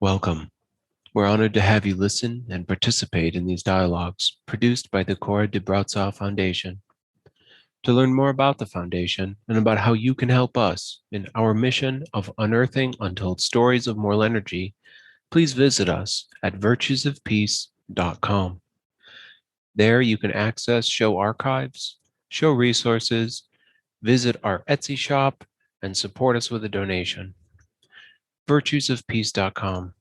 Welcome. We're honored to have you listen and participate in these dialogues produced by the Cora de Brazza Foundation. To learn more about the foundation and about how you can help us in our mission of unearthing untold stories of moral energy, please visit us at virtuesofpeace.com. There you can access show archives, show resources, visit our Etsy shop, and support us with a donation. virtuesofpeace.com.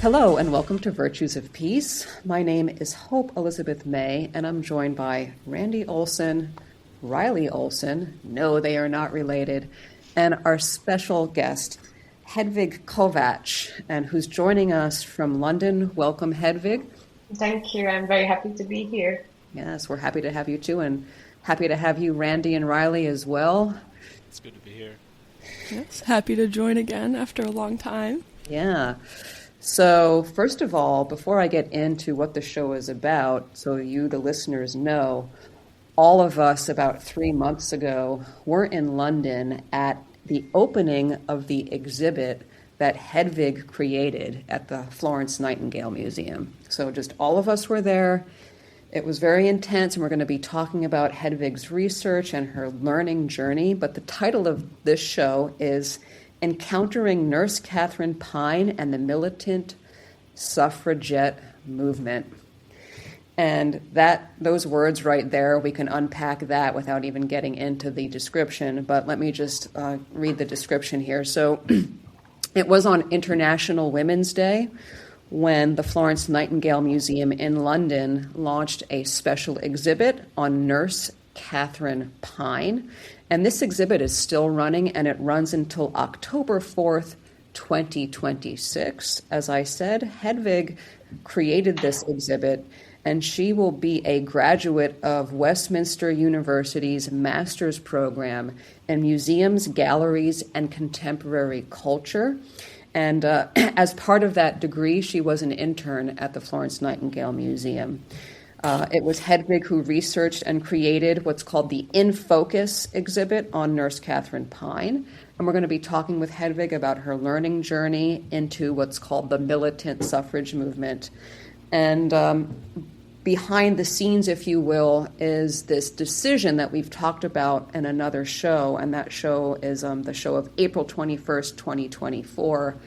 Hello and welcome to Virtues of Peace. My name is Hope Elizabeth May, and I'm joined by Randy Olson, Riley Olson, no, they are not related, and our special guest, Hedvig Kovac, and who's joining us from London. Welcome, Hedvig. Thank you. I'm very happy to be here. Yes, we're happy to have you too, and happy to have you, Randy and Riley, as well. It's good to be here. Yes, happy to join again after a long time. Yeah. So first of all, before I get into what the show is about, so you, the listeners, know, all of us about 3 months ago were in London at the opening of the exhibit that Hedvig created at the Florence Nightingale Museum. So just all of us were there. It was very intense, and we're going to be talking about Hedvig's research and her learning journey. But the title of this show is Encountering Nurse Catherine Pine and the Militant Suffragette Movement. And those words right there, we can unpack that without even getting into the description. But let me just read the description here. So it was on International Women's Day when the Florence Nightingale Museum in London launched a special exhibit on Nurse Catherine Pine. And this exhibit is still running, and it runs until October 4th, 2026. As I said, Hedvig created this exhibit, and she will be a graduate of Westminster University's master's program in museums, galleries, and contemporary culture. And as part of that degree, she was an intern at the Florence Nightingale Museum. It was Hedvig who researched and created what's called the In Focus exhibit on Nurse Catherine Pine. And we're going to be talking with Hedvig about her learning journey into what's called the militant suffrage movement. And behind the scenes, if you will, is this decision that we've talked about in another show. And that show is the show of April 21st, 2024.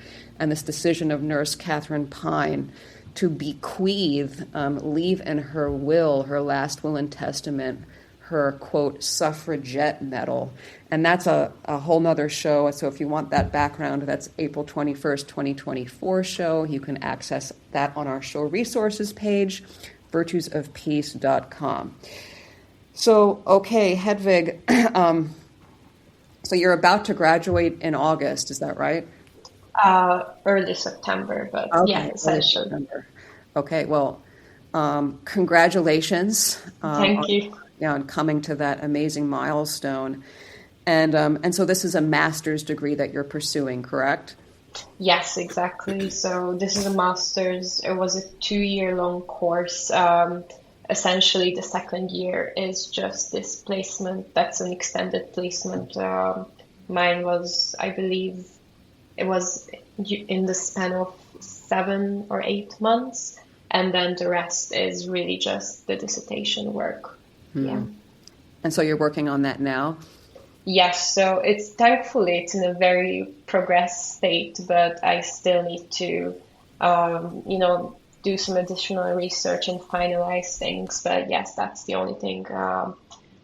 And this decision of Nurse Catherine Pine to bequeath, leave in her will, her last will and testament, her, quote, suffragette medal. And that's a whole nother show. So if you want that background, that's April 21st, 2024 show. You can access that on our show resources page, virtuesofpeace.com. So, okay, Hedvig, so you're about to graduate in August, is that right? Early September, but okay, yeah, essentially. Okay, well, congratulations. Thank you. On coming to that amazing milestone. And so this is a master's degree that you're pursuing, correct? Yes, exactly. So this is a master's. It was a 2-year-long course. Essentially, the second year is just this placement. That's an extended placement. Mine was, I believe, it was in the span of 7 or 8 months, and then the rest is really just the dissertation work. Yeah. And so you're working on that now? Yes. So thankfully it's in a very progressed state, but I still need to, do some additional research and finalize things. But yes, that's the only thing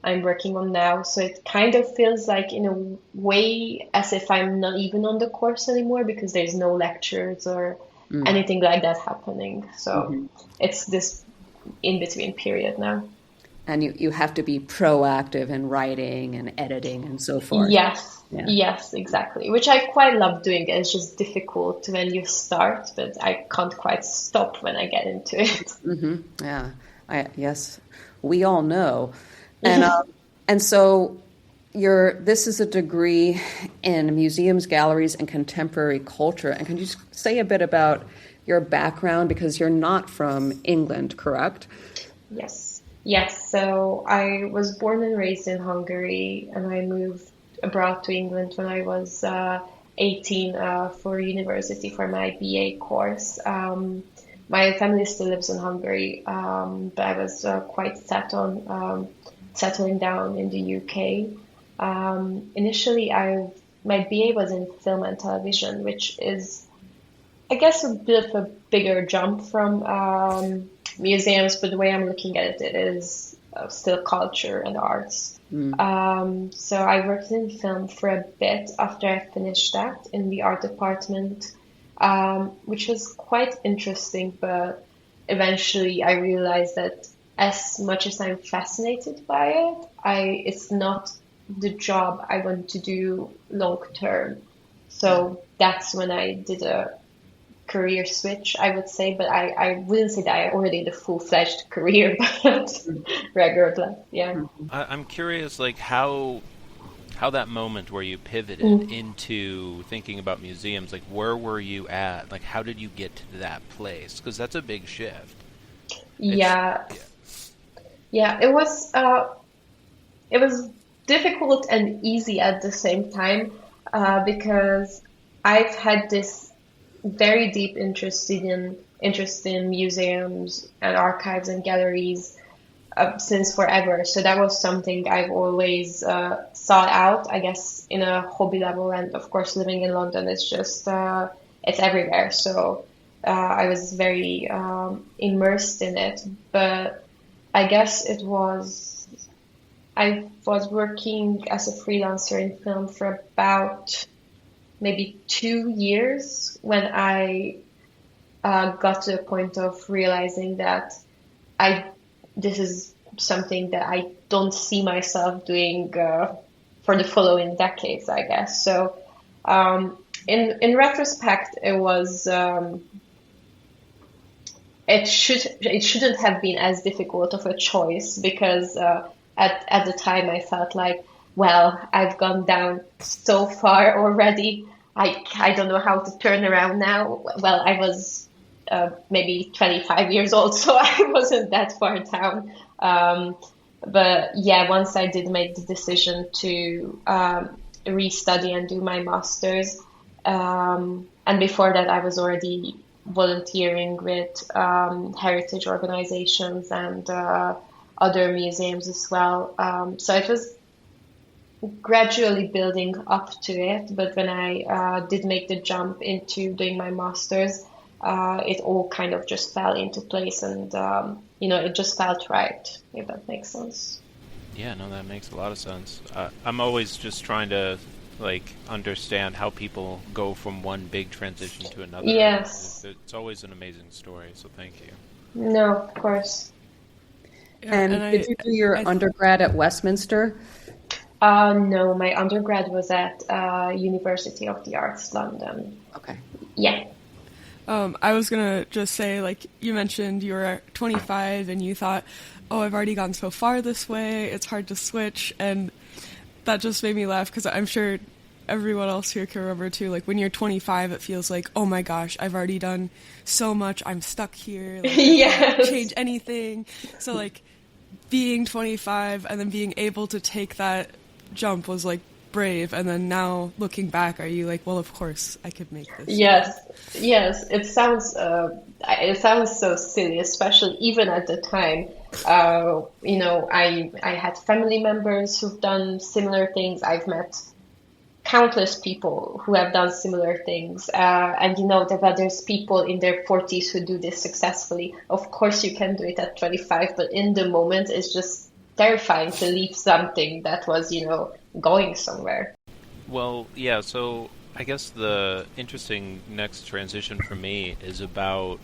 I'm working on now. So it kind of feels like, in a way, as if I'm not even on the course anymore, because there's no lectures or anything like that happening. So it's this in-between period now. And you have to be proactive in writing and editing and so forth. Yes, yes, exactly. Which I quite love doing. It's just difficult when you start, but I can't quite stop when I get into it. Yeah, yes, we all know. And so this is a degree in museums, galleries, and contemporary culture. And can you say a bit about your background, because you're not from England, correct? Yes. Yes. So I was born and raised in Hungary, and I moved abroad to England when I was 18 for university for my BA course. My family still lives in Hungary, but I was quite set on settling down in the UK. Initially, my BA was in film and television, which is, I guess, a bit of a bigger jump from museums, but the way I'm looking at it, it is still culture and arts. So I worked in film for a bit after I finished that in the art department, which was quite interesting, but eventually I realized that as much as I'm fascinated by it, it's not the job I want to do long term. So that's when I did a career switch, I would say, but I wouldn't say that I already had a full-fledged career, but regular, yeah. I'm curious, like, how that moment where you pivoted into thinking about museums, like, where were you at? Like, how did you get to that place? Because that's a big shift. Yeah, it was difficult and easy at the same time, because I've had this very deep interest in museums and archives and galleries since forever. So that was something I've always sought out, I guess, in a hobby level. And of course, living in London is just it's everywhere. So I was very immersed in it. But I guess I was working as a freelancer in film for about maybe 2 years when I got to the point of realizing that this is something that I don't see myself doing for the following decades, I guess. So in retrospect, it was it shouldn't have been as difficult of a choice, because at the time I felt like, well, I've gone down so far already. I don't know how to turn around now. Well, I was maybe 25 years old, so I wasn't that far down. But yeah, once I did make the decision to restudy and do my master's, and before that I was already volunteering with heritage organizations and other museums as well. So it was gradually building up to it, but when I did make the jump into doing my master's, it all kind of just fell into place, and it just felt right, if that makes sense. Yeah, no, that makes a lot of sense. I'm always just trying to understand how people go from one big transition to another. Yes, it's always an amazing story, so thank you. No, of course. And did you do your undergrad at Westminster? No, my undergrad was at University of the Arts, London. Okay. Yeah. I was going to just say, you mentioned you were 25 and you thought, oh, I've already gone so far this way, it's hard to switch. And that just made me laugh, because I'm sure everyone else here can remember too, when you're 25, it feels like, oh my gosh, I've already done so much, I'm stuck here, I can't change anything. So, being 25 and then being able to take that jump was brave, and then now looking back, are you well, of course I could make this? Yes, it sounds so silly, especially even at the time. I had family members who've done similar things. I've met countless people who have done similar things, and that there's people in their 40s who do this successfully. Of course you can do it at 25, but in the moment it's just terrifying to leave something that was going somewhere. Well, yeah, so I guess the interesting next transition for me is about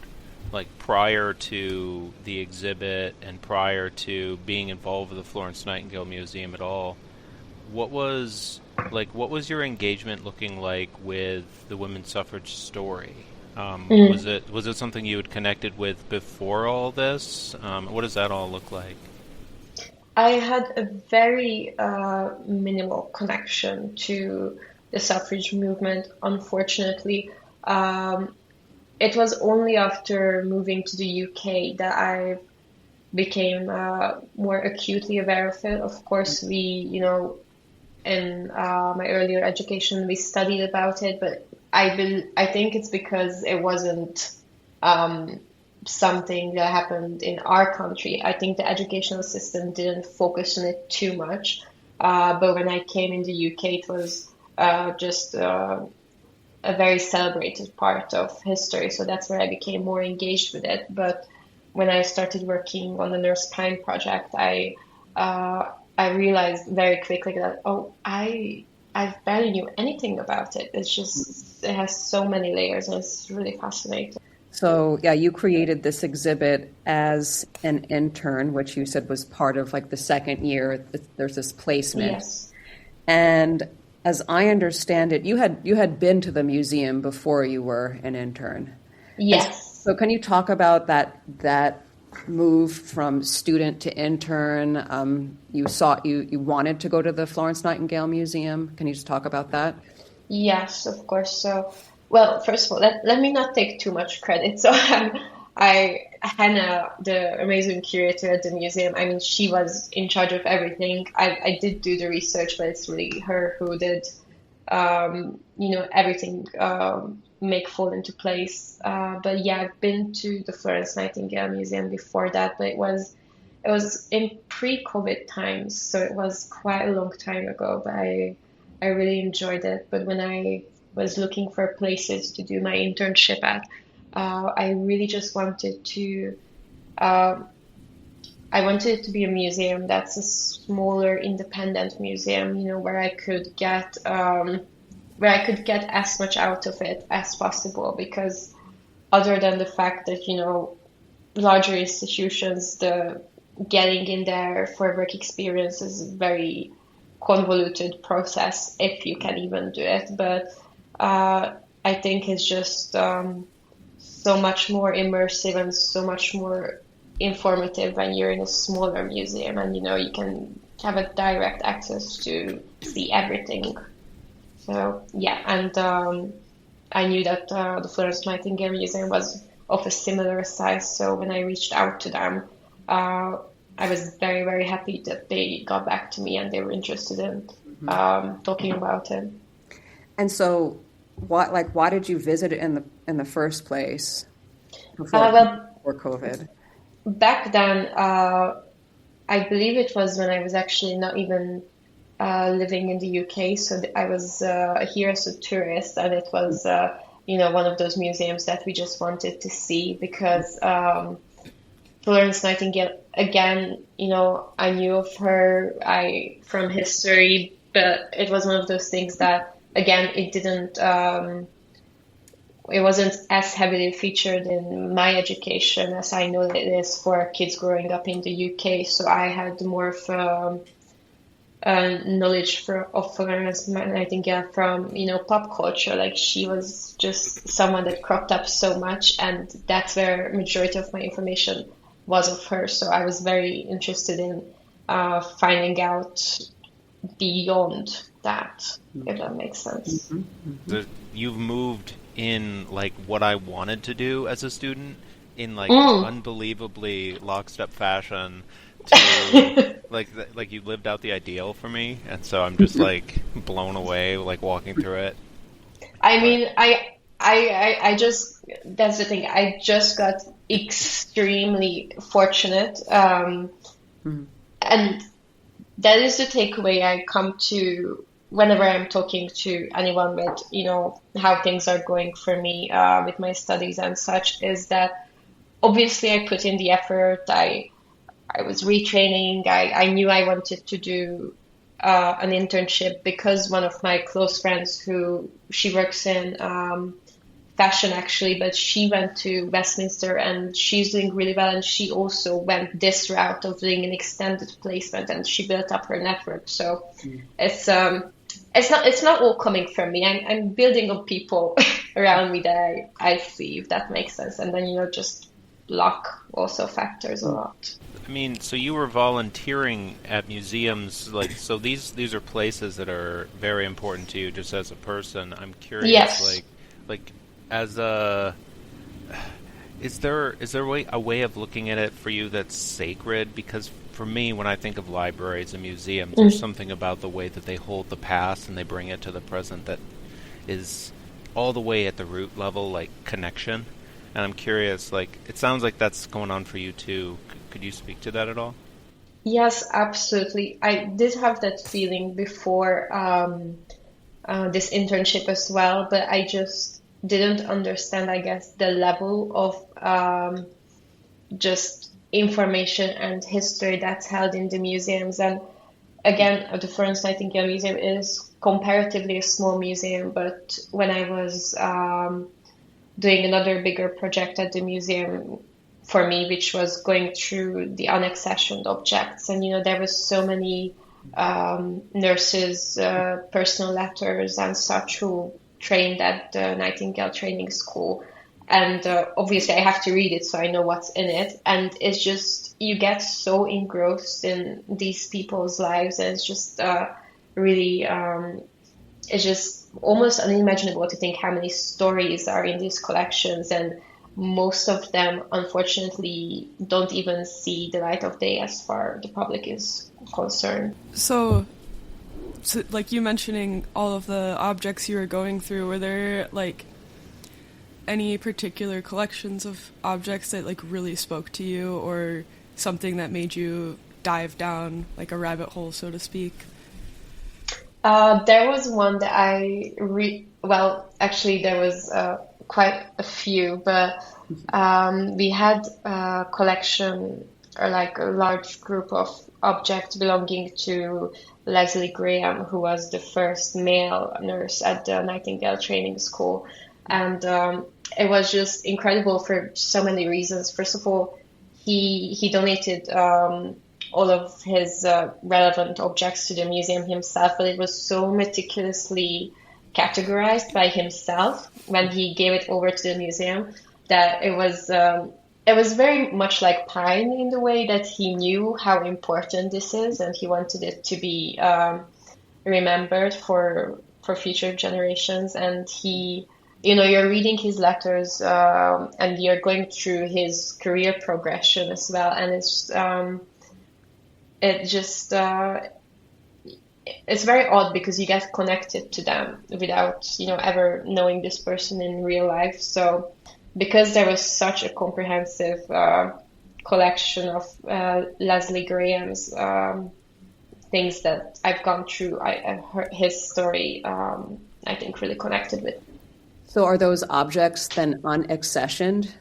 prior to the exhibit and prior to being involved with the Florence Nightingale Museum at all. What was your engagement looking like with the women's suffrage story? Was it something you had connected with before all this? What does that all look like? I had a very minimal connection to the suffrage movement, unfortunately. It was only after moving to the UK that I became more acutely aware of it. Of course, in my earlier education, we studied about it, but I think it's because it wasn't something that happened in our country. I think the educational system didn't focus on it too much. But when I came in the UK, it was just a very celebrated part of history. So that's where I became more engaged with it. But when I started working on the Nurse Pine project, I realized very quickly that, I barely knew anything about it. It has so many layers, and it's really fascinating. So, yeah, you created this exhibit as an intern, which you said was part of like the second year. There's this placement. Yes. And as I understand it, you had been to the museum before you were an intern. Yes. So can you talk about that move from student to intern? You wanted to go to the Florence Nightingale Museum. Can you just talk about that? Yes, of course. So, well, first of all, let me not take too much credit. So, Hannah, the amazing curator at the museum, I mean, she was in charge of everything. I did do the research, but it's really her who did, everything make fall into place. But yeah, I've been to the Florence Nightingale Museum before that, but it was in pre-COVID times, so it was quite a long time ago. But I really enjoyed it. But when I was looking for places to do my internship at, I really just wanted to. I wanted it to be a museum that's a smaller, independent museum, where I could get as much out of it as possible. Because other than the fact that larger institutions, the getting in there for work experience is a very convoluted process, if you can even do it. But I think it's just so much more immersive and so much more informative when you're in a smaller museum, and you can have a direct access to see everything. So yeah, and I knew that the Florence Nightingale Museum was of a similar size. So when I reached out to them, I was very, very happy that they got back to me and they were interested in talking about it. And so, why did you visit it in the first place before COVID? Back then, I believe it was when I was actually not even living in the UK. So I was here as a tourist, and it was one of those museums that we just wanted to see because Florence Nightingale, again, I knew of her from history, but it was one of those things that, again, it wasn't as heavily featured in my education as I know that it is for kids growing up in the UK. So I had more of knowledge of Florence Nightingale from, pop culture. Like, she was just someone that cropped up so much, and that's where majority of my information was of her. So I was very interested in finding out beyond that, if that makes sense. Mm-hmm. You've moved in like what I wanted to do as a student in like unbelievably lockstep fashion to like you lived out the ideal for me, and so I'm just like blown away like walking through it. I mean, I just, that's the thing, I just got extremely fortunate, and that is the takeaway I come to whenever I'm talking to anyone with, how things are going for me with my studies and such, is that obviously I put in the effort. I was retraining. I knew I wanted to do an internship because one of my close friends she works in fashion actually, but she went to Westminster and she's doing really well. And she also went this route of doing an extended placement, and she built up her network. So it's not all coming from me. I'm building up people around me that I see, if that makes sense. And then, just luck also factors a lot. I I mean, so you were volunteering at museums, like, so these are places that are very important to you just as a person. I'm curious, Yes. like as a is there a way of looking at it for you that's sacred? Because for me, when I think of libraries and museums, there's Mm. something about the way that they hold the past and they bring it to the present that is all the way at the root level, like connection. And I'm curious, like, it sounds like that's going on for you too. Could you speak to that at all? Yes, absolutely. I did have that feeling before this internship as well, but I just didn't understand, I guess, the level of just information and history that's held in the museums. And again, the Florence Nightingale Museum is comparatively a small museum, but when I was doing another bigger project at the museum for me, which was going through the unaccessioned objects, and there was so many nurses, personal letters, and such who trained at the Nightingale Training School. And obviously, I have to read it so I know what's in it. And it's just, you get so engrossed in these people's lives, and it's just really, it's just almost unimaginable to think how many stories are in these collections. And most of them, unfortunately, don't even see the light of day as far the public is concerned. So, like you mentioning all of the objects you were going through, were there like any particular collections of objects that like really spoke to you, or something that made you dive down like a rabbit hole, so to speak? There was one that well, actually, there was quite a few, but we had a collection, or like a large group of objects belonging to Leslie Graham, who was the first male nurse at the Nightingale Training School. And it was just incredible for so many reasons. First of all, he donated all of his relevant objects to the museum himself, but it was so meticulously categorized by himself when he gave it over to the museum that it was very much like Pine in the way that he knew how important this is, and he wanted it to be remembered for future generations. And you're reading his letters, and you're going through his career progression as well, and it's very odd because you get connected to them without ever knowing this person in real life. So because there was such a comprehensive collection of Leslie Graham's things that I've gone through, I've heard his story, I think really connected with. So are those objects then unaccessioned?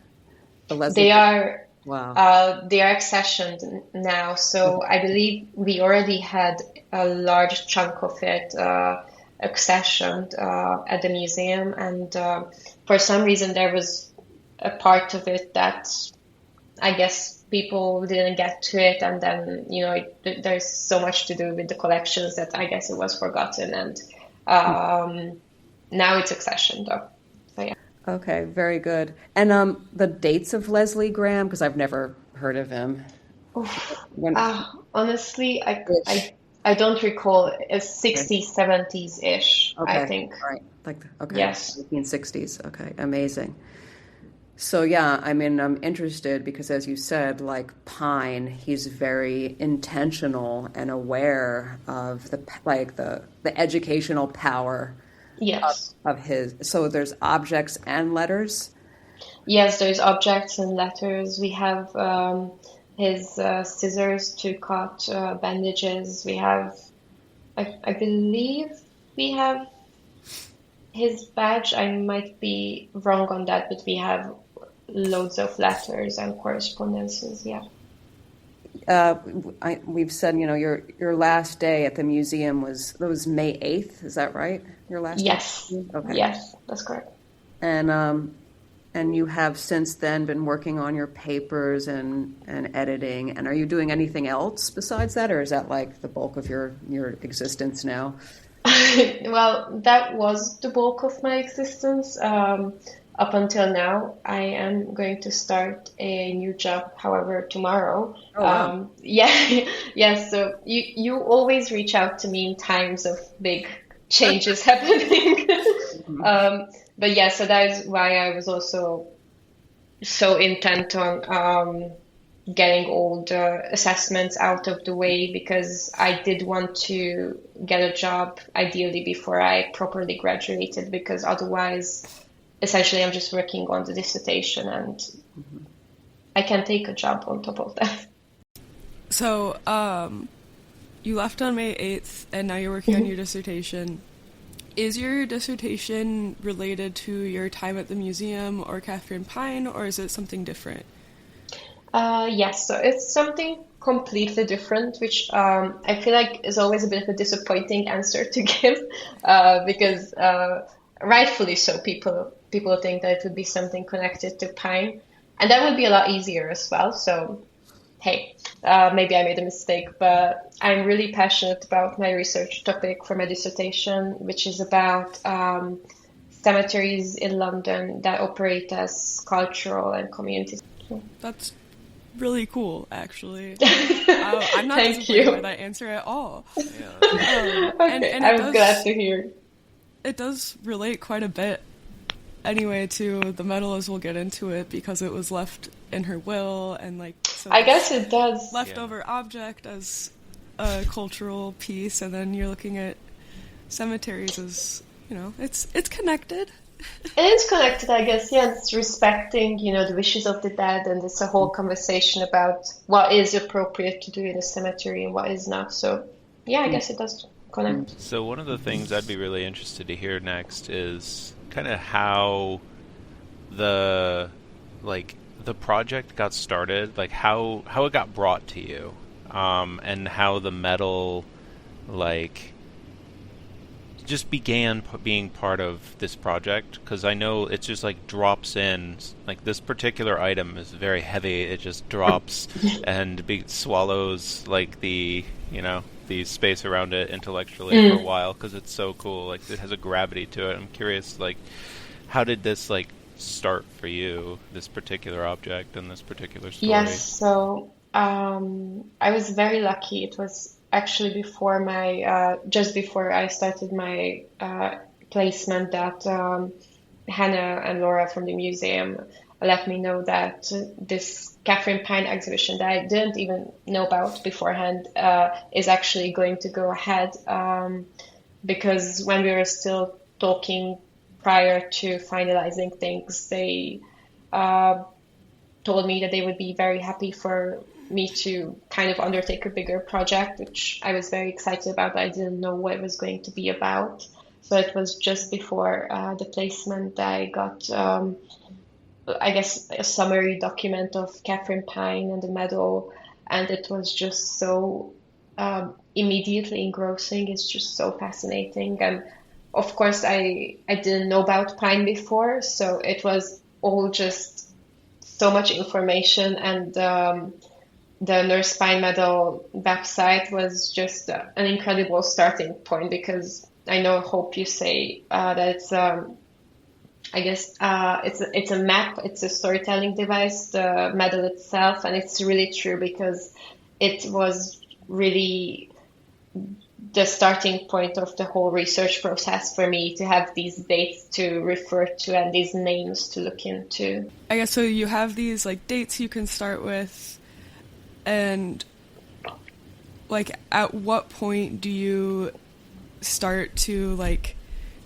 The Leslie They are. Wow. They are accessioned now, so I believe we already had a large chunk of it accessioned at the museum, and for some reason there was a part of it that I guess people didn't get to it, and then there's so much to do with the collections that I guess it was forgotten, and now it's accessioned though. So yeah. Okay, very good. And the dates of Leslie Graham, because I've never heard of him. When, Honestly, Ish. I don't recall. It's 60s, 70s ish, okay, I think. right. Okay. Yes. 1960s. Okay, amazing. So yeah, I mean, I'm interested because, as you said, like Pine, he's very intentional and aware of the educational power Yes. of his. So there's objects and letters. Yes, there's objects and letters. We have his scissors to cut bandages. We have, I believe, we have his badge. I might be wrong on that, but we have loads of letters and correspondences. Yeah. We've said, your last day at the museum was May 8th. Is that right? Your last Yes. day? Okay. Yes, that's correct. And you have since then been working on your papers and editing. And are you doing anything else besides that, or is that like the bulk of your existence now? Well, that was the bulk of my existence. up until now, I am going to start a new job, however, tomorrow. Oh, wow. Yeah, yeah. So you always reach out to me in times of big changes happening. But yeah, so that is why I was also so intent on getting all the assessments out of the way, because I did want to get a job ideally before I properly graduated, because otherwise, essentially, I'm just working on the dissertation and I can take a job on top of that. So, you left on May 8th, and now you're working on your dissertation. Is your dissertation related to your time at the museum or Catherine Pine, or is it something different? Yes, so it's something completely different, which I feel like is always a bit of a disappointing answer to give, because rightfully so, people think that it would be something connected to Pine, and that would be a lot easier as well. So, hey, maybe I made a mistake, but I'm really passionate about my research topic for my dissertation, which is about cemeteries in London that operate as cultural and community. That's really cool, actually. I'm not Thank disappointed you. by that answer at all. Yeah. Okay, And I'm glad to hear. it does relate quite a bit anyway to the medal, as we'll get into it, because it was left in her will, and like, so I guess it does. leftover object as a cultural piece, and then you're looking at cemeteries as, it's connected. It is connected, I guess. Yeah, it's respecting, the wishes of the dead, and it's a whole conversation about what is appropriate to do in a cemetery and what is not. So, yeah, I guess it does connect. So one of the things I'd be really interested to hear next is kind of how the project got started, like how it got brought to you, and how the medal just began being part of this project, because I know it just drops in, like this particular item is very heavy, it just drops and swallows the space around it intellectually for a while, because it's so cool, it has a gravity to it. I'm curious, how did this start for you, this particular object and this particular story? Yes, so I was very lucky. It was actually before just before I started my placement that Hannah and Laura from the museum let me know that this Catherine Pine exhibition that I didn't even know about beforehand is actually going to go ahead, because when we were still talking prior to finalizing things, they told me that they would be very happy for me to kind of undertake a bigger project, which I was very excited about, but I didn't know what it was going to be about. So it was just before the placement that I got, I guess, a summary document of Catherine Pine and the medal, and it was just so immediately engrossing. It's just so fascinating. And of course, I didn't know about Pine before, so it was all just so much information, and the Nurse Pine Medal website was just an incredible starting point, because I hope you say that it's, I guess, it's a map, it's a storytelling device, the medal itself, and it's really true, because it was really the starting point of the whole research process for me, to have these dates to refer to and these names to look into. I guess so you have these dates you can start with, and at what point do you start to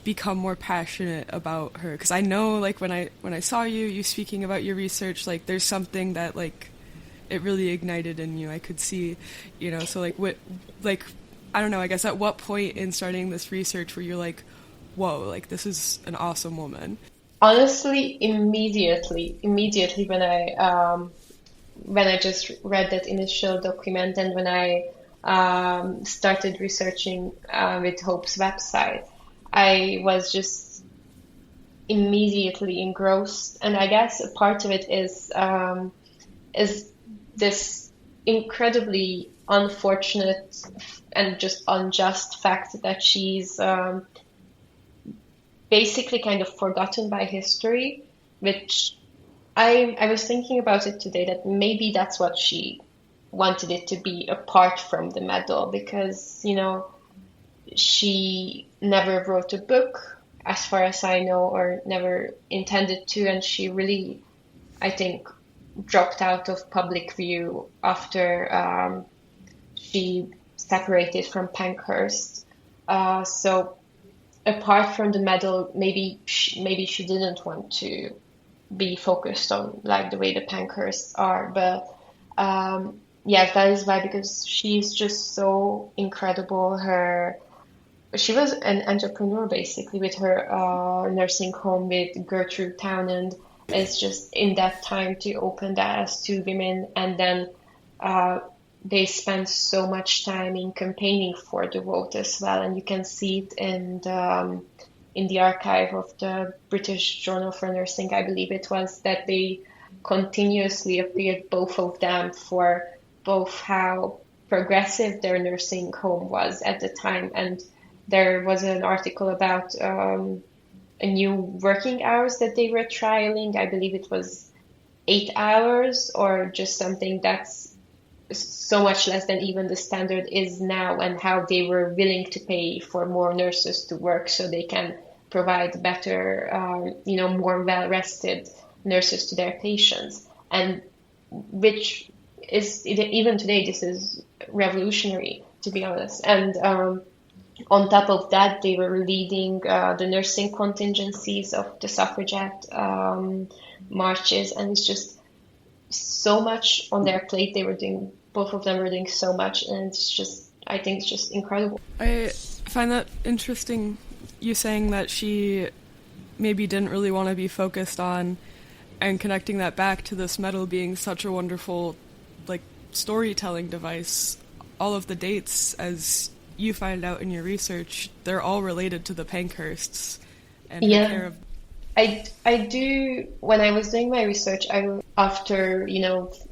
become more passionate about her? Because I know when I saw you speaking about your research, there's something that it really ignited in you. I could see, so what I don't know, I guess at what point in starting this research were you whoa, this is an awesome woman? Honestly, immediately when I just read that initial document, and when I started researching with Hope's website, I was just immediately engrossed. And I guess a part of it is this incredibly unfortunate and just unjust fact that she's basically kind of forgotten by history. which I was thinking about it today, that maybe that's what she wanted it to be apart from the medal, because, she never wrote a book, as far as I know, or never intended to, and she really, I think, dropped out of public view after she separated from Pankhurst. So apart from the medal, maybe she didn't want to be focused on like the way the Pankhursts are, but yeah, that is why, because she's just so incredible. She was an entrepreneur basically with her nursing home with Gertrude Townend. It's just in that time to open that as two women, and then they spent so much time in campaigning for the vote as well, and you can see it in the archive of the British Journal for Nursing, I believe it was, that they continuously appeared, both of them, for both how progressive their nursing home was at the time. And there was an article about a new working hours that they were trialing. I believe it was 8 hours, or just something that's so much less than even the standard is now, and how they were willing to pay for more nurses to work so they can provide better, more well-rested nurses to their patients. And which is, even today, this is revolutionary, to be honest. And on top of that, they were leading the nursing contingencies of the suffragette marches, and it's just so much on their plate. Both of them were doing so much, and I think it's just incredible. I find that interesting, you saying that she maybe didn't really want to be focused on, and connecting that back to this medal being such a wonderful, like, storytelling device. All of the dates, as you find out in your research, they're all related to the Pankhursts and her care of. I do. When I was doing my research, after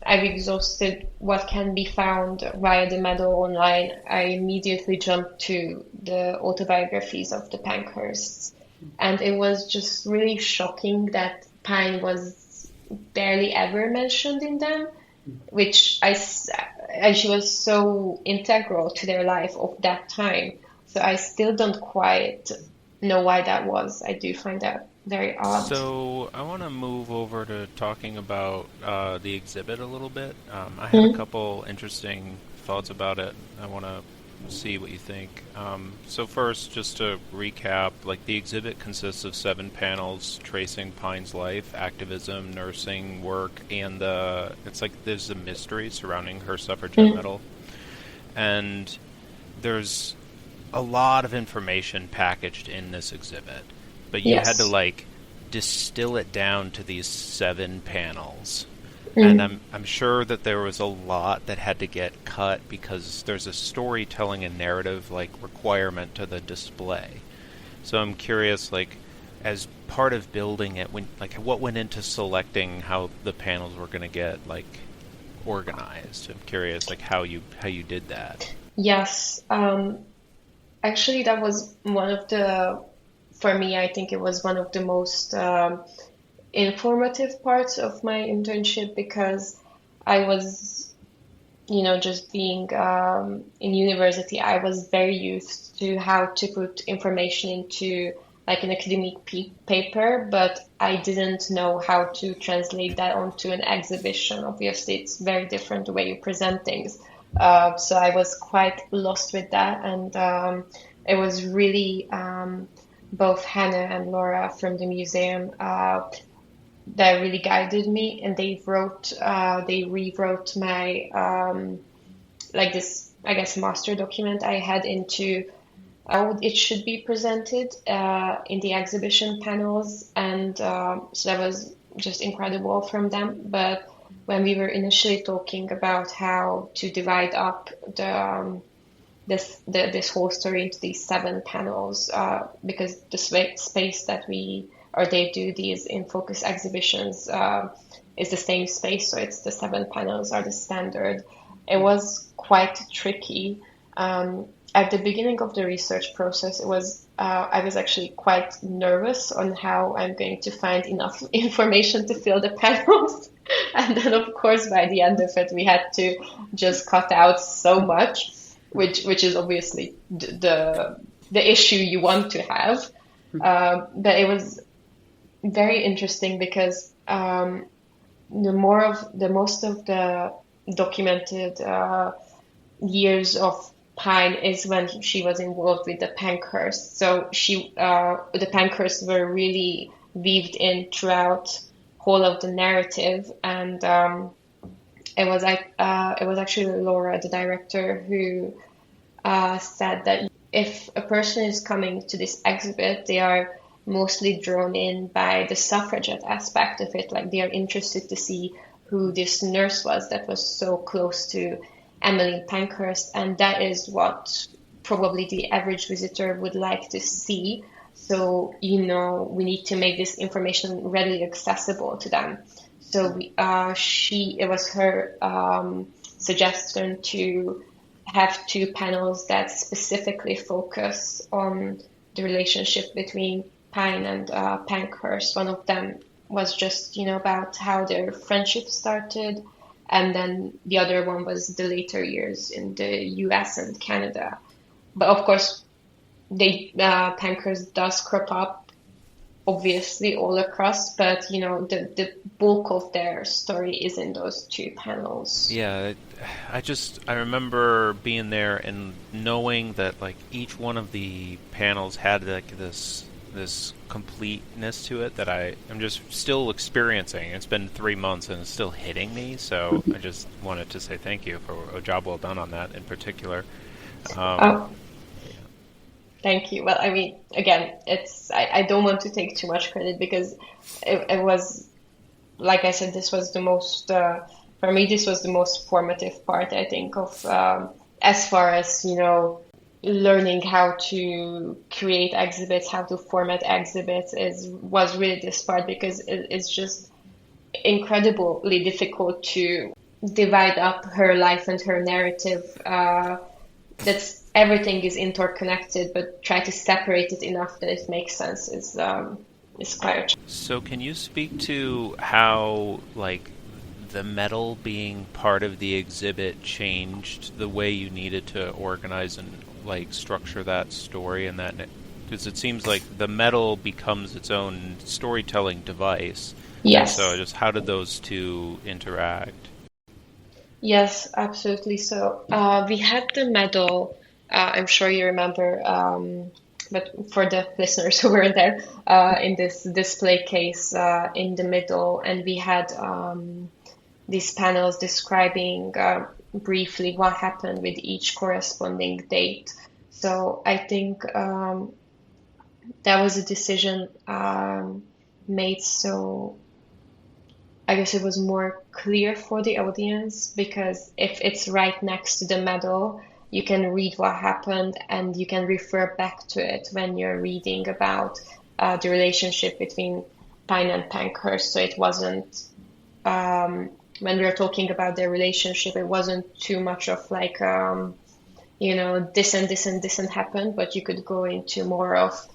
I've exhausted what can be found via the medal online, I immediately jumped to the autobiographies of the Pankhursts, and it was just really shocking that Pine was barely ever mentioned in them, and she was so integral to their life of that time. So I still don't quite know why that was. I do find that very odd. So I want to move over to talking about the exhibit a little bit. I had a couple interesting thoughts about it. I want to see what you think. So first, just to recap, like, the exhibit consists of 7 panels tracing Pine's life, activism, nursing, work, and it's like there's a mystery surrounding her suffragette medal. And there's a lot of information packaged in this exhibit, but you had to like distill it down to these 7 panels. And I'm sure that there was a lot that had to get cut because there's a storytelling and narrative like requirement to the display. So I'm curious, like, as part of building it, what went into selecting how the panels were going to get like organized? I'm curious, like, how you did that. Yes, actually, that was for me, I think it was one of the most informative parts of my internship, because I was, just being in university, I was very used to how to put information into like an academic paper, but I didn't know how to translate that onto an exhibition. Obviously, it's very different the way you present things. So I was quite lost with that, and it was really both Hannah and Laura from the museum that really guided me, and they rewrote my this, I guess, master document I had into how it should be presented in the exhibition panels, and so that was just incredible from them. But when we were initially talking about how to divide up this whole story into these 7 panels, because the space that they do these in focus exhibitions is the same space, so it's the 7 panels are the standard. It was quite tricky, at the beginning of the research process, I was actually quite nervous on how I'm going to find enough information to fill the panels. And then, of course, by the end of it, we had to just cut out so much, which is obviously the issue you want to have. But it was very interesting because most of the documented years of Pine is when she was involved with the Pankhurst. So the Pankhursts were really weaved in throughout whole of the narrative, and it was actually Laura, the director, who said that if a person is coming to this exhibit, they are mostly drawn in by the suffragette aspect of it. Like, they are interested to see who this nurse was that was so close to Emily Pankhurst, and that is what probably the average visitor would like to see. So, we need to make this information readily accessible to them. So it was her suggestion to have two panels that specifically focus on the relationship between Pine and Pankhurst. One of them was just, about how their friendship started. And then the other one was the later years in the US and Canada. But of course, Pankhurst does crop up, obviously, all across. But, the bulk of their story is in those two panels. Yeah, I remember being there and knowing that, like, each one of the panels had, like, this completeness to it that I'm just still experiencing. It's been 3 months and it's still hitting me, so I just wanted to say thank you for a job well done on that in particular. Thank you. Well, I mean, again, I don't want to take too much credit because it was, like I said, this was the most, for me, this was the most formative part, I think, of as far as, learning how to create exhibits, how to format exhibits was really this part, because it's just incredibly difficult to divide up her life and her narrative. That's everything is interconnected, but try to separate it enough that it makes sense is quite. So can you speak to how, like, the metal being part of the exhibit changed the way you needed to organize and, like, structure that story, and that, because it seems like the metal becomes its own storytelling device. Yes. So just how did those two interact? Yes, absolutely. So we had the medal. I'm sure you remember, but for the listeners who weren't there, in this display case in the middle, and we had these panels describing briefly what happened with each corresponding date. So I think that was a decision made so I guess it was more clear for the audience, because if it's right next to the medal, you can read what happened and you can refer back to it when you're reading about the relationship between Pine and Pankhurst. So it wasn't, when we were talking about their relationship, it wasn't too much of like, this and this and this and happened, but you could go into more of,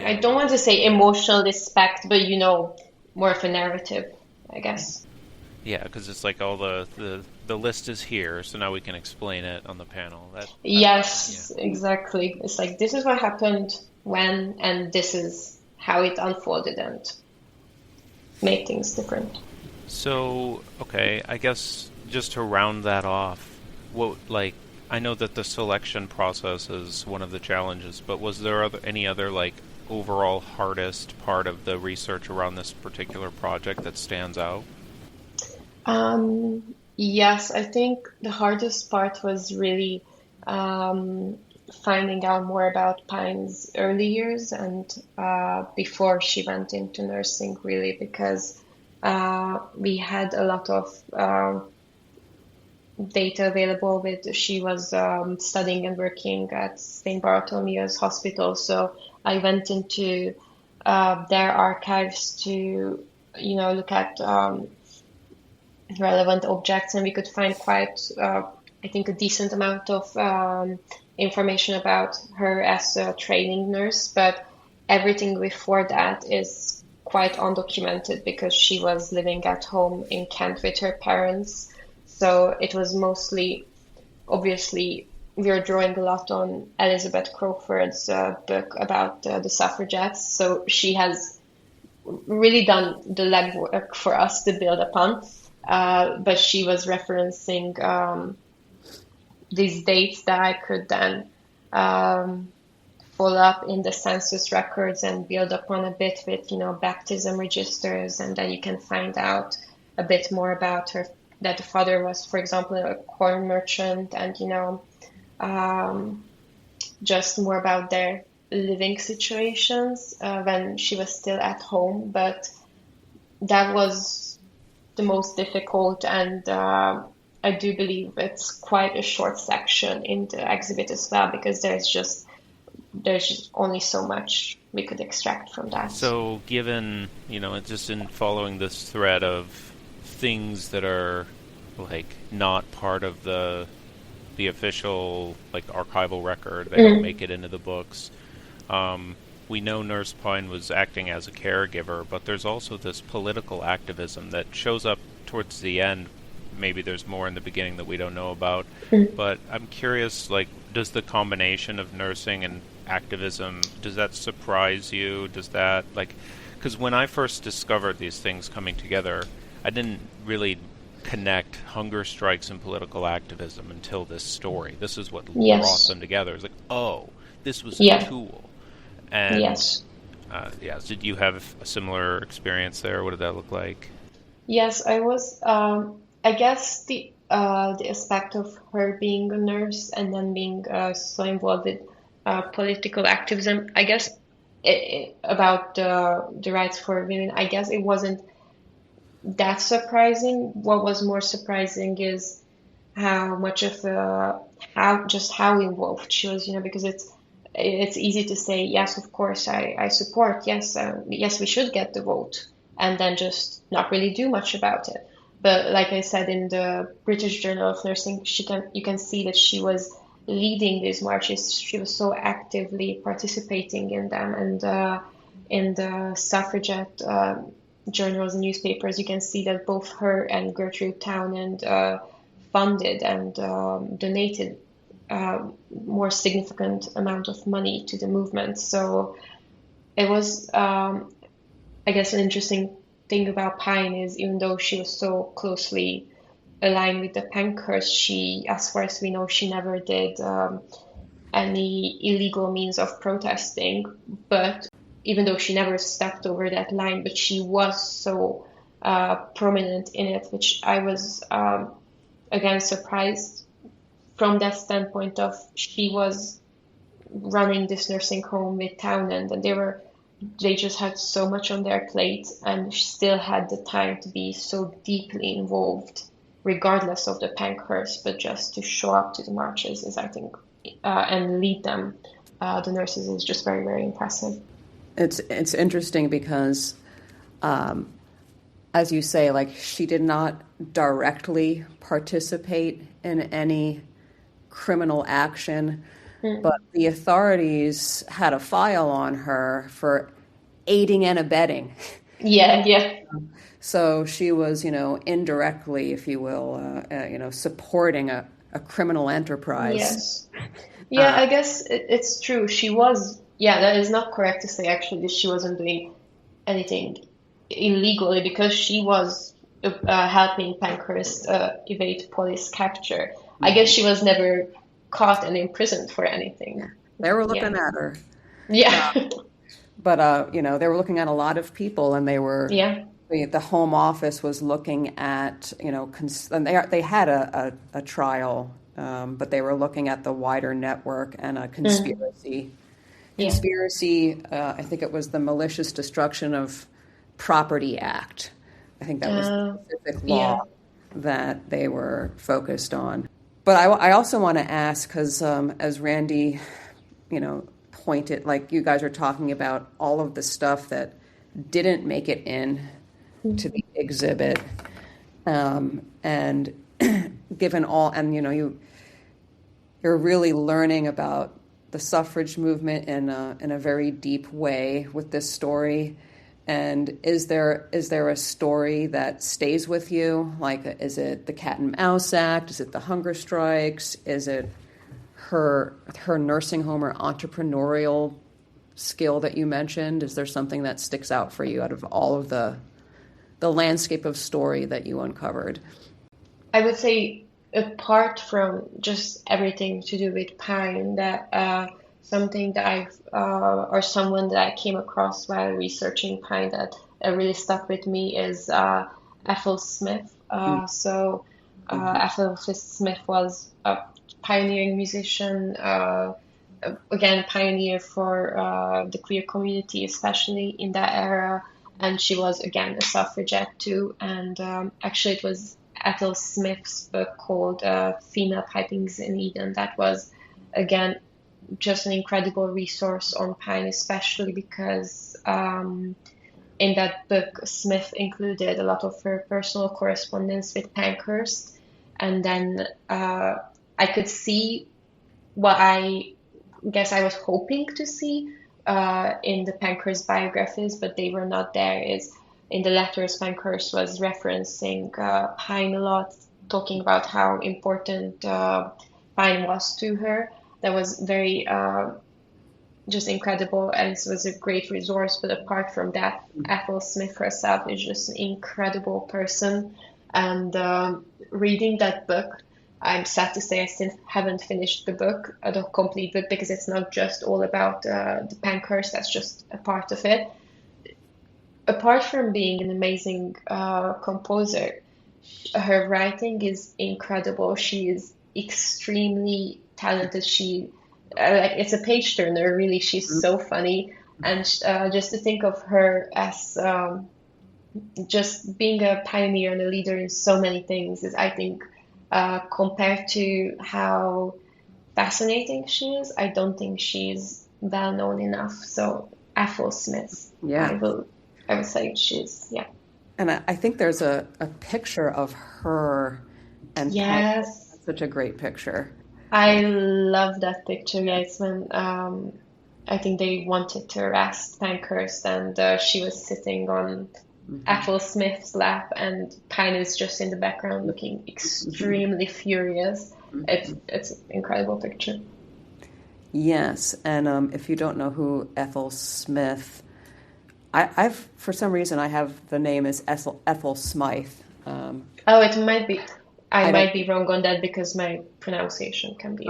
I don't want to say emotional respect, but more of a narrative, I guess. Yeah, because it's like all the list is here, so now we can explain it on the panel. Yes, yeah. Exactly. It's like, this is what happened when, and this is how it unfolded, and make things different. So, okay, I guess just to round that off, I know that the selection process is one of the challenges, but was there any other, like, overall hardest part of the research around this particular project that stands out? Yes, I think the hardest part was really finding out more about Pine's early years and before she went into nursing, really, because we had a lot of data available. She was studying and working at St. Bartholomew's Hospital, so I went into their archives to, look at relevant objects, and we could find quite I think, a decent amount of information about her as a training nurse, but everything before that is quite undocumented because she was living at home in Kent with her parents. So it was mostly, obviously, we are drawing a lot on Elizabeth Crawford's book about the suffragettes. So she has really done the legwork for us to build upon. But she was referencing these dates that I could then follow up in the census records and build upon a bit with, baptism registers. And then you can find out a bit more about her, that the father was, for example, a corn merchant, and, just more about their living situations when she was still at home. But that was the most difficult, and I do believe it's quite a short section in the exhibit as well, because there's just only so much we could extract from that. So given, just in following this thread of things that are like not part of the official like archival record, they don't make it into the books. We know Nurse Pine was acting as a caregiver, but there's also this political activism that shows up towards the end. Maybe there's more in the beginning that we don't know about. But I'm curious, like, does the combination of nursing and activism, does that surprise you? Does that, like, because when I first discovered these things coming together, I didn't really connect hunger strikes and political activism until this story. This is what brought them together. It's like, oh, this was a tool. And did you have a similar experience there? What did that look like? Yes, I was. I guess the aspect of her being a nurse and then being so involved with political activism, I guess about the rights for women, I guess it wasn't that surprising. What was more surprising is how much of how involved she was, because it's easy to say, yes, of course, I support, yes, we should get the vote, and then just not really do much about it. But like I said, in the British Journal of Nursing, you can see that she was leading these marches. She was so actively participating in them, and in the suffragette journals and newspapers, you can see that both her and Gertrude Townend funded and donated more significant amount of money to the movement. So it was, I guess, an interesting thing about Pine is, even though she was so closely aligned with the Pankhurst, she, as far as we know, she never did any illegal means of protesting. But even though she never stepped over that line, but she was so prominent in it, which I was, again, surprised from that standpoint of she was running this nursing home with Townend, and they just had so much on their plate, and still had the time to be so deeply involved, regardless of the Pankhurst, but just to show up to the marches is, I think, and lead them, the nurses, is just very, very impressive. It's interesting because, as you say, like, she did not directly participate in any criminal action, but the authorities had a file on her for aiding and abetting. Yeah. So she was, indirectly, if you will, supporting a criminal enterprise. Yes. Yeah, I guess it's true. She was, that is not correct to say, actually, that she wasn't doing anything illegally, because she was helping Pankhurst evade police capture. I guess she was never caught and imprisoned for anything. They were looking at her. Yeah. But, they were looking at a lot of people, and they were, the Home Office was looking at, and they had a trial, but they were looking at the wider network and a conspiracy. Conspiracy, I think it was the Malicious Destruction of Property Act. I think that was the specific law that they were focused on. But I also want to ask, because as Randy, pointed, like, you guys are talking about all of the stuff that didn't make it in to the exhibit, and given all, and you're really learning about the suffrage movement in a very deep way with this story. And is there a story that stays with you? Like, is it the Cat and Mouse Act? Is it the hunger strikes? Is it her nursing home or entrepreneurial skill that you mentioned? Is there something that sticks out for you out of all of the landscape of story that you uncovered? I would say, apart from just everything to do with Pine, that something that or someone that I came across while researching Pine that really stuck with me is Ethel Smith. So Ethel Smith was a pioneering musician, again, a pioneer for the queer community, especially in that era. And she was, again, a suffragette too. And actually, it was Ethel Smith's book called Female Pipings in Eden that was, again, just an incredible resource on Pine, especially because in that book, Smith included a lot of her personal correspondence with Pankhurst. And then I could see what I guess I was hoping to see in the Pankhurst biographies, but they were not there, is in the letters Pankhurst was referencing Pine a lot, talking about how important Pine was to her. That was very just incredible, and it was a great resource. But apart from that, Ethel Smith herself is just an incredible person. And reading that book, I'm sad to say I still haven't finished the book, the complete book, because it's not just all about the Pankhurst. That's just a part of it. Apart from being an amazing composer, her writing is incredible. She is extremely talented. It's a page turner, really. She's so funny, and just to think of her as just being a pioneer and a leader in so many things is, I think, compared to how fascinating she is, I don't think she's well known enough. So Ethel Smith, yeah, I would say she's, yeah. And I think there's a picture of her and yes, Pine. Such a great picture. I love that picture. Yeah, it's when I think they wanted to arrest Pankhurst, and she was sitting on Ethel Smith's lap, and Pine is just in the background looking extremely furious. It's an incredible picture. Yes, and if you don't know who Ethel Smith, I've for some reason I have the name as Ethel Smythe. It might be. I might be wrong on that because my pronunciation can be.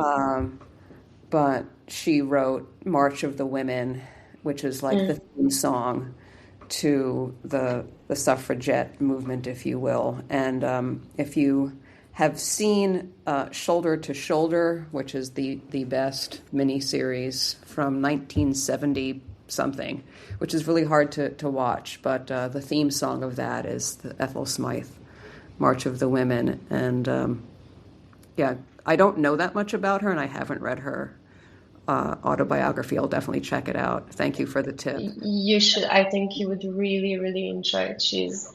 But she wrote March of the Women, which is like the theme song to the suffragette movement, if you will. And if you have seen Shoulder to Shoulder, which is the best miniseries from 1970 something, which is really hard to watch, but the theme song of that is the Ethel Smythe March of the Women. And yeah, I don't know that much about her, and I haven't read her autobiography. I'll definitely check it out. Thank you for the tip. You should. I think you would really, really enjoy it. She's,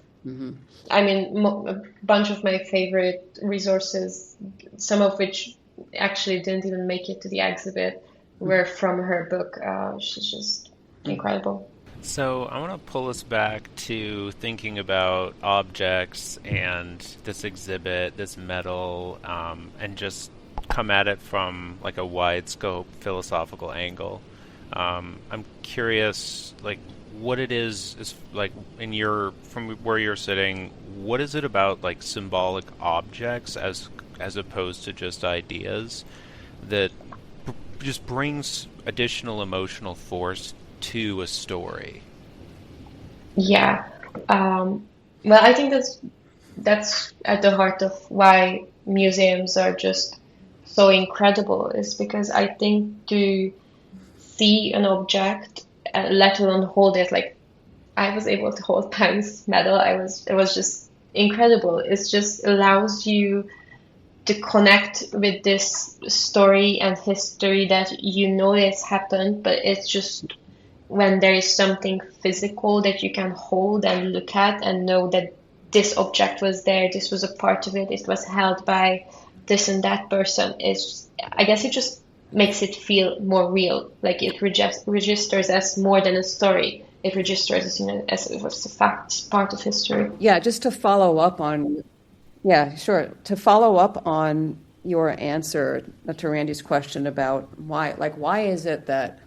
I mean, a bunch of my favorite resources, some of which actually didn't even make it to the exhibit, were from her book. She's just incredible. So I want to pull us back to thinking about objects and this exhibit, this medal, and just come at it from like a wide scope philosophical angle. I'm curious, like, what it is like in from where you're sitting. What is it about like symbolic objects as opposed to just ideas that just brings additional emotional force to a story? Yeah. Well, I think that's at the heart of why museums are just so incredible, is because I think to see an object, let alone hold it, like I was able to hold Pine's medal, it was just incredible. It just allows you to connect with this story and history that you know it's happened, but it's just when there is something physical that you can hold and look at and know that this object was there, this was a part of it, it was held by this and that person is, I guess it just makes it feel more real. Like it registers as more than a story. It registers as, as a fact, part of history. Yeah, just to follow up on, yeah, sure. To follow up on your answer to Randy's question about why is it that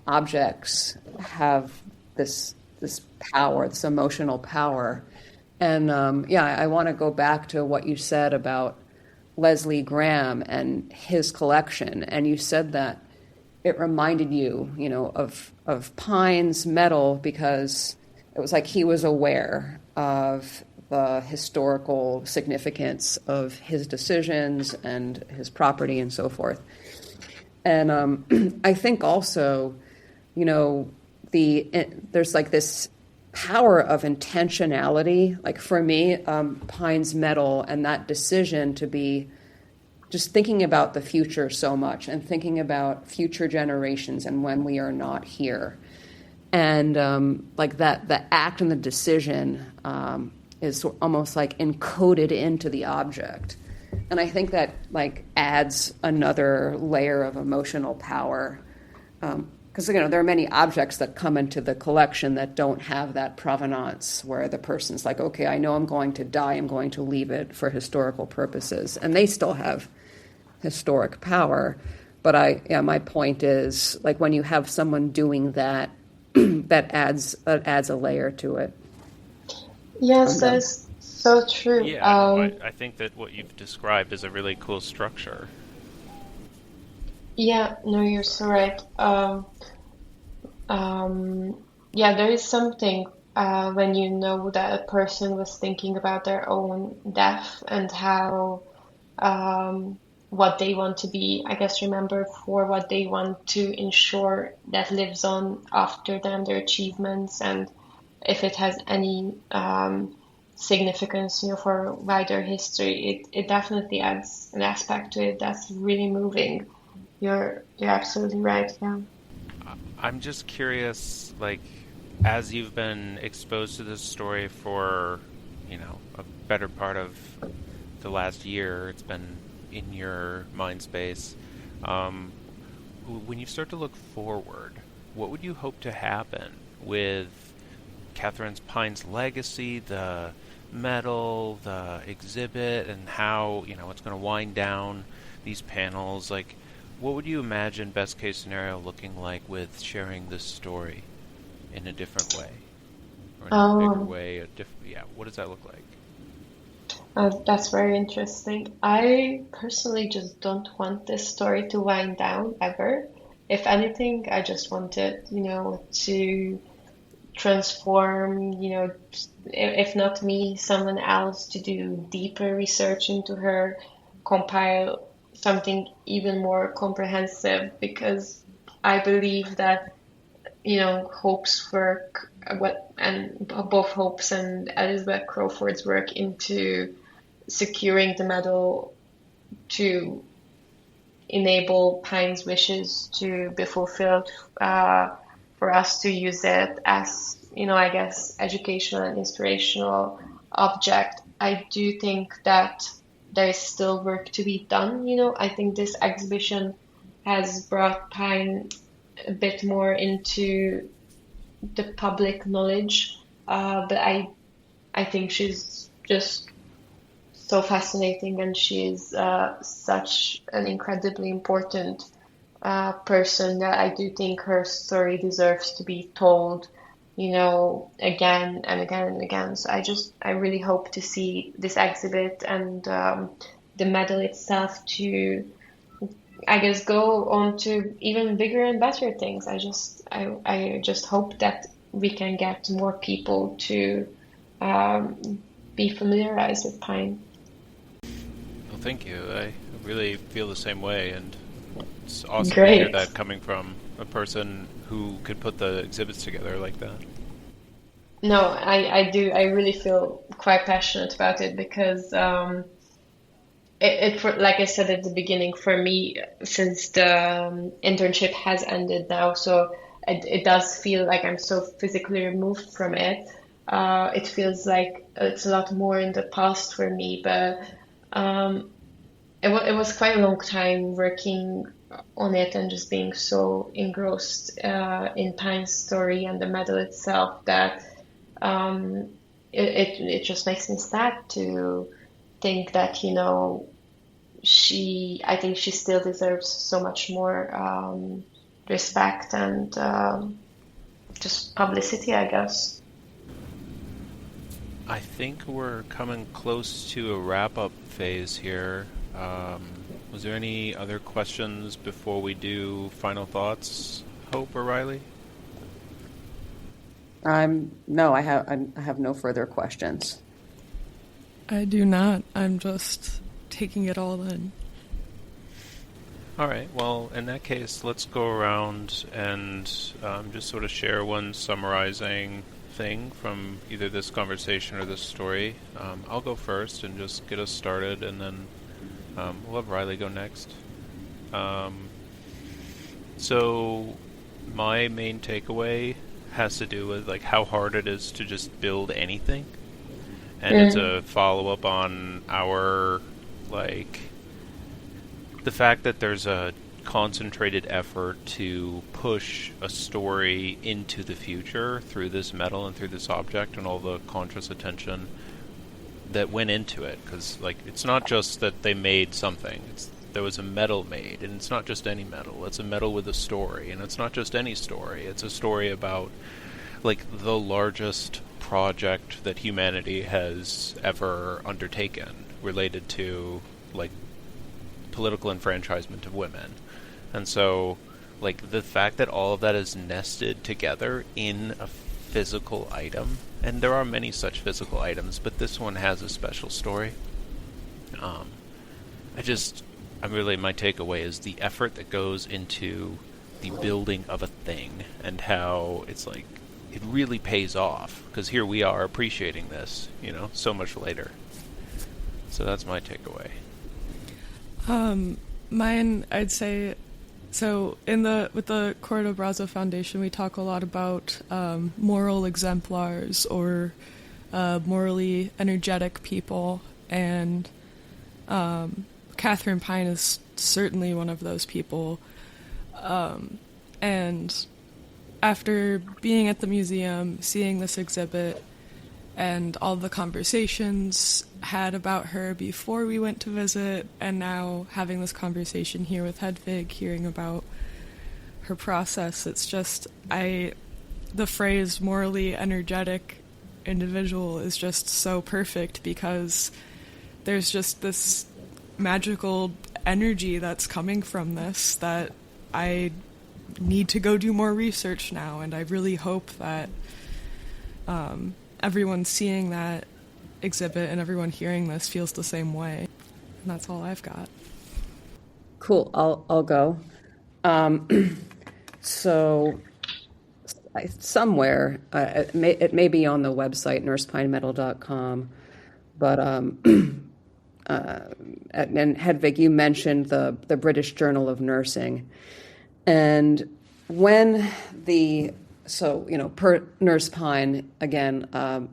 objects have this power, this emotional power? And I want to go back to what you said about Leslie Graham and his collection. And you said that it reminded you, of Pine's metal because it was like he was aware of the historical significance of his decisions and his property and so forth. And I think also, there's like this power of intentionality. Like for me, Pine's metal and that decision to be just thinking about the future so much and thinking about future generations and when we are not here. And like that, the act and the decision is almost like encoded into the object. And I think that like adds another layer of emotional power. Because, there are many objects that come into the collection that don't have that provenance where the person's like, okay, I know I'm going to die, I'm going to leave it for historical purposes. And they still have historic power. But my point is, like, when you have someone doing that, that adds a layer to it. Yes, that's so true. Yeah, I think that what you've described is a really cool structure. Yeah, no, you're so right. There is something when you know that a person was thinking about their own death and how what they want to be, I guess, remembered for, what they want to ensure that lives on after them, their achievements, and if it has any significance, for wider history. It definitely adds an aspect to it that's really moving. You're absolutely right. Yeah. I'm just curious, like, as you've been exposed to this story for, a better part of the last year, it's been in your mind space. When you start to look forward, what would you hope to happen with Catherine Pine's legacy, the medal, the exhibit, and how, it's going to wind down these panels? Like, what would you imagine best case scenario looking like with sharing this story in a different way? Or in a bigger way? What does that look like? That's very interesting. I personally just don't want this story to wind down ever. If anything, I just want it, to transform, if not me, someone else to do deeper research into her, compile something even more comprehensive, because I believe that, Hope's work, both Hope's and Elizabeth Crawford's work into securing the medal to enable Pine's wishes to be fulfilled, for us to use it as, I guess, educational and inspirational object. I do think that there is still work to be done. I think this exhibition has brought Pine a bit more into the public knowledge, but I think she's just so fascinating, and she is such an incredibly important person that I do think her story deserves to be told, again and again and again. So I really hope to see this exhibit and the medal itself to, I guess, go on to even bigger and better things. I just hope that we can get more people to be familiarized with Pine. Well, thank you. I really feel the same way, and it's awesome Great. to hear that coming from a person who could put the exhibits together like that. No, I do. I really feel quite passionate about it because like I said at the beginning, for me, since the internship has ended now, so it does feel like I'm so physically removed from it. It feels like it's a lot more in the past for me, but it was quite a long time working on it and just being so engrossed in Pine's story and the medal itself that um, it just makes me sad to think that, I think she still deserves so much more respect and just publicity, I guess. I think we're coming close to a wrap-up phase here. Was there any other questions before we do final thoughts, Hope or Riley? No, I have no further questions. I do not. I'm just taking it all in. All right. Well, in that case, let's go around and just sort of share one summarizing thing from either this conversation or this story. I'll go first and just get us started, and then we'll have Riley go next. So my main takeaway has to do with like how hard it is to just build anything, and it's a follow-up on our like the fact that there's a concentrated effort to push a story into the future through this metal and through this object and all the conscious attention that went into it. Because like it's not just that they made something, there was a medal made, and it's not just any medal, it's a medal with a story, and it's not just any story, it's a story about like the largest project that humanity has ever undertaken related to like political enfranchisement of women. And so like the fact that all of that is nested together in a physical item, and there are many such physical items, but this one has a special story. I'm really, my takeaway is the effort that goes into the building of a thing and how it's like it really pays off, because here we are appreciating this, so much later. So that's my takeaway. Mine, I'd say, so with the Cordo Brazo Foundation, we talk a lot about moral exemplars or morally energetic people, and Catherine Pine is certainly one of those people. And after being at the museum, seeing this exhibit, and all the conversations had about her before we went to visit, and now having this conversation here with Hedvig, hearing about her process, it's just, the phrase morally energetic individual is just so perfect, because there's just this magical energy that's coming from this that I need to go do more research now, and I really hope that everyone seeing that exhibit and everyone hearing this feels the same way. And that's all I've got. Cool. I'll go. So somewhere, it may be on the website, nursepinemedal.com, but and Hedvig, you mentioned the British Journal of Nursing. And when per Nurse Pine, again,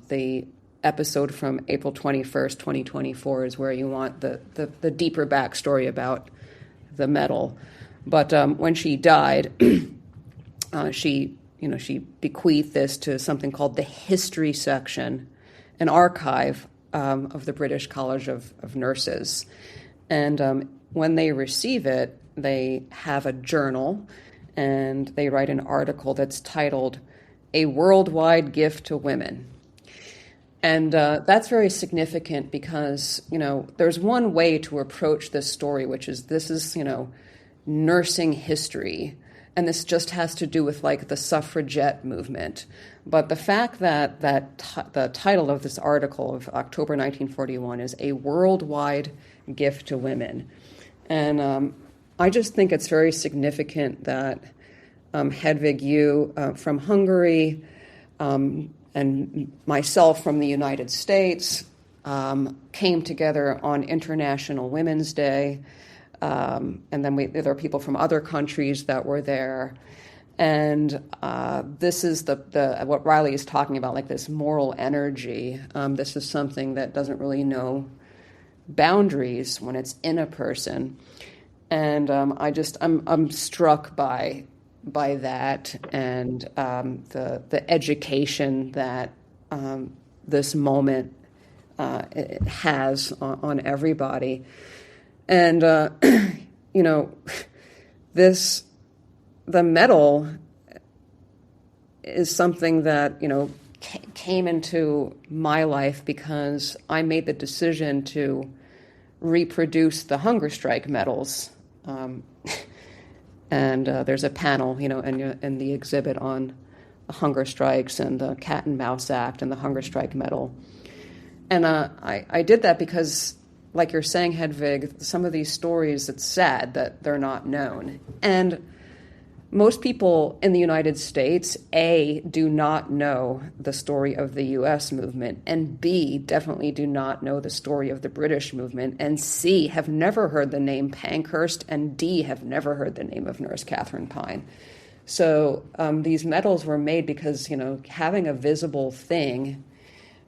the episode from April 21st, 2024 is where you want the deeper backstory about the medal. But when she died, she bequeathed this to something called the History Section, an archive of the British College of Nurses. And when they receive it, they have a journal, and they write an article that's titled "A Worldwide Gift to Women." And that's very significant because, there's one way to approach this story, which is this is, nursing history. And this just has to do with like the suffragette movement. But the fact that the title of this article of October 1941 is "A Worldwide Gift to Women." And I just think it's very significant that Hedvig, you from Hungary, and myself from the United States came together on International Women's Day. And then there are people from other countries that were there. And this is what Riley is talking about, like this moral energy. This is something that doesn't really know boundaries when it's in a person. And I'm struck by that, and the education that this moment it has on everybody. And you know, the medal is something that, you know, came into my life because I made the decision to reproduce the hunger strike medals. And there's a panel, you know, in the exhibit on the hunger strikes and the Cat and Mouse Act and the hunger strike medal. And I did that because, like you're saying, Hedvig, some of these stories, it's sad that they're not known. And most people in the United States, A, do not know the story of the U.S. movement, and B, definitely do not know the story of the British movement, and C, have never heard the name Pankhurst, and D, have never heard the name of Nurse Catherine Pine. So these medals were made because, you know, having a visible thing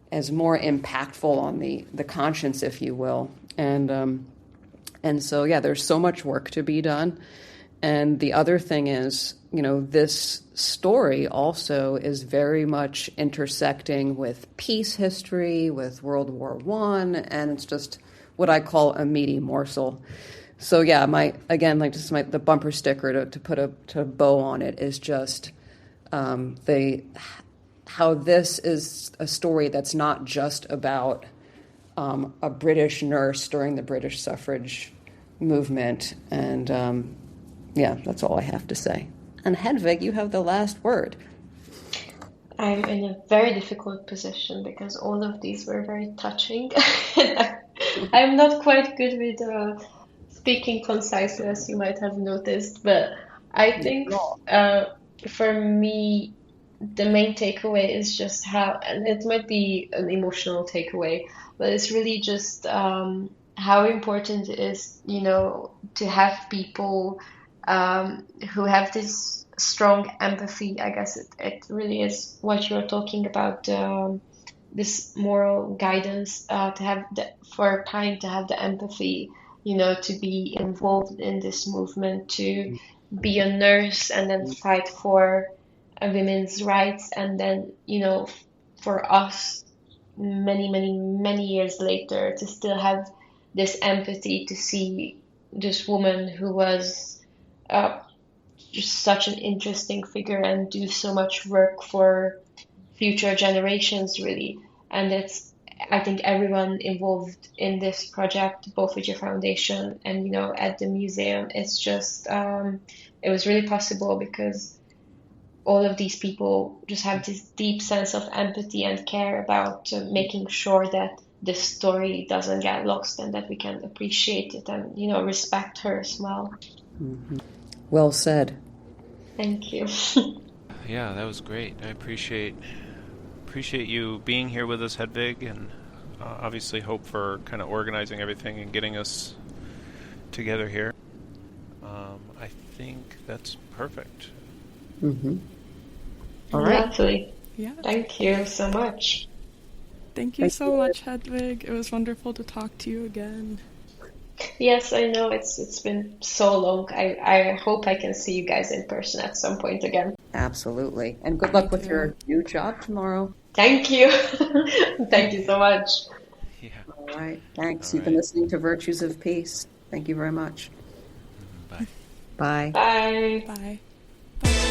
is more impactful on the conscience, if you will. And so, yeah, there's so much work to be done. And the other thing is, you know, this story also is very much intersecting with peace history, with World War I, and it's just what I call a meaty morsel. So yeah, the bumper sticker to put a bow on it is just how this is a story that's not just about a British nurse during the British suffrage movement. And yeah, that's all I have to say. And Hedvig, you have the last word. I'm in a very difficult position because all of these were very touching. I'm not quite good with speaking concisely, as you might have noticed, but I think for me, the main takeaway is just how, and it might be an emotional takeaway, but it's really just how important it is, you know, to have people who have this strong empathy. I guess it really is what you're talking about, this moral guidance, to have for Pine to have the empathy, you know, to be involved in this movement, to be a nurse and then fight for women's rights, and then, you know, for us many years later to still have this empathy to see this woman who was just such an interesting figure and do so much work for future generations, really. And I think everyone involved in this project, both with your foundation and, you know, at the museum, it's just it was really possible because all of these people just have this deep sense of empathy and care about making sure that this story doesn't get lost and that we can appreciate it and, you know, respect her as well. Mm-hmm. Well said. Thank you. Yeah, that was great. I appreciate you being here with us, Hedvig, and obviously hope for kind of organizing everything and getting us together here. I think that's perfect. Mm-hmm. All right. Lovely. Yeah. Thank you so much. Thank you so much, Hedvig. It was wonderful to talk to you again. Yes, I know it's been so long. I hope I can see you guys in person at some point again. Absolutely. And good luck with your new job tomorrow. Thank you. Thank you so much. Yeah. All right. Thanks. You've been listening to Virtues of Peace. Thank you very much. Bye. Bye. Bye. Bye. Bye.